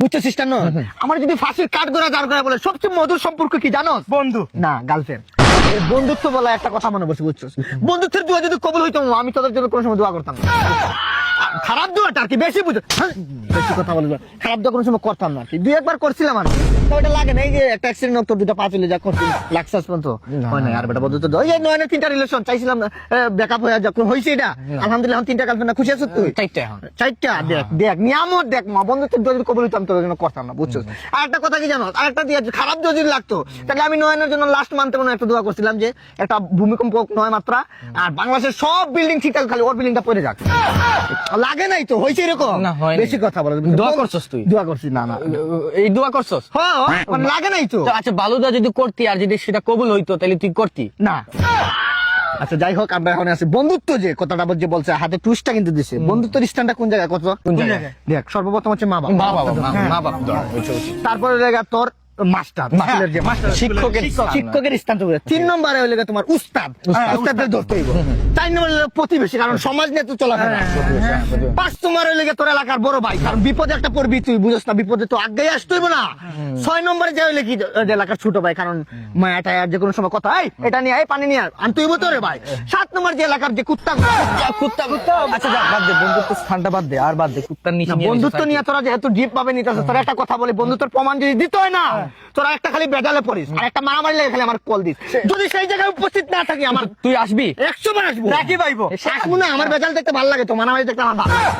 বুঝতেছিস কেন? আমার যদি ফাঁসির কাঠ গড়া দাঁড় করা বলে সবচেয়ে মধুর সম্পর্ক কি জানো? বন্ধু না, গার্লফ্রেন্ড। বন্ধুত্ব বলা একটা কথা মনে বসে, বুঝছো? বন্ধুত্বের দোয়া যদি কবুল হইতো, আমি তোদের জন্য কোনো সময় দোয়া করতাম না। খারাপ দোয়াটা আর কি বেশি বুঝো, বেশি কথা বলবো। খারাপ দোয়া কোনো সময় করতাম না, দুই একবার করছিলাম আর তো ওটা লাগে না। এই যে একটা অ্যাক্সিডেন্ট তোর দুটো পা চলে যা করছি, লাক্সাস পর্যন্ত হয় না। আর বেটা বন্ধুত্ব ওই যে 9 3টা রিলেশন চাইছিলাম, ব্যাকআপ হয়ে যখন হয়েছে এটা আলহামদুলিল্লাহ, এখন 3টা গার্লফ্রেন্ড। খুশি আছো তুই? 4টা। দেখ দেখ নিয়ামত দেখ, মা বন্ধুত্বের দোয়া যদি কবুল হইতাম তোর জন্য করতাম না, বুঝছো? আর একটা কথা কি জানো, আর একটা দিয়ে খারাপ যদি লাগতো তাহলে আমি নয়নের জন্য লাস্ট মান্থে মনে একটা দোয়া করছিলাম যে একটা ভূমিকম্প 9 মাত্রা আর বাংলাদেশের সব বিল্ডিং ঠিকঠাক, খালি ওর বিল্ডিংটা পড়ে যাক। লাগে নাই তো, হয়েছে এরকম? বেশি কথা বলো। দোয়া করছস তুই? দোয়া করছি। না না, এই দোয়া করছস? হ্যাঁ মানে লাগে নাই তো। আচ্ছা ভালো দোয়া যদি করতি আর যদি সেটা কবুল হইতো তাহলে তুই করতি না। আচ্ছা যাই হোক, আমরা এখন আছি বন্ধুত্ব, যে কথাটা যে বলছে হাতে টুইস্টটা কিন্তু দিছে। বন্ধুত্বের স্থানটা কোন জায়গায়? কত কোন জায়গায়? দেখ, সর্বপ্রথম হচ্ছে মা বাবা। মা বাবা তারপরে জায়গা তোর মাস্টার, স্কুলের যে মাস্টার, শিক্ষকের স্থান তো। 3 নম্বরে হইলে তোমার উস্তাদ, উস্তাদের ধরতে হইব। 4 নম্বরে হইলো প্রতিবেশী, কারণ সমাজ নিয়ে তো চলাফেরা। 5 নম্বরে হইলে তোর এলাকার বড় ভাই, কারণ বিপদে একটা পড়বি তুই, বুঝছ না? বিপদে তো আগে আসতে হইব না। 6 নম্বরে যে হইলে কি এলাকার ছোট ভাই, কারণ মায়াটা আর যে কোনো সময় কথা, এটা নিয়ে পানি নিয়ে আনতে হইব তোরে ভাই। 7 নম্বর যে এলাকার যে কুত্তা। আচ্ছা যা বাদ দে, বন্ধুত্ব স্থানটা বাদ দে, আর বাদ দে কুত্তার নিচে নিয়ে বন্ধুত্ব নিয়ে তোরা যেহেতু ডিপ ভাবে নিতেছ, তোরা একটা কথা বলি, বন্ধুত্বের প্রমাণ যদি দিতে হয় না, তোরা একটা খালি বেজালে পড়িস আর একটা মারামারি লেগে খালি আমার কল দিস। যদি সেই জায়গায় উপস্থিত না থাকি, আমার তুই আসবি 100 বার আসবো। রাখি পাইবো, আসবো না। আমার বেজাল দেখতে ভালো লাগে, তো মারামারি দেখতে আমার ভালো লাগে।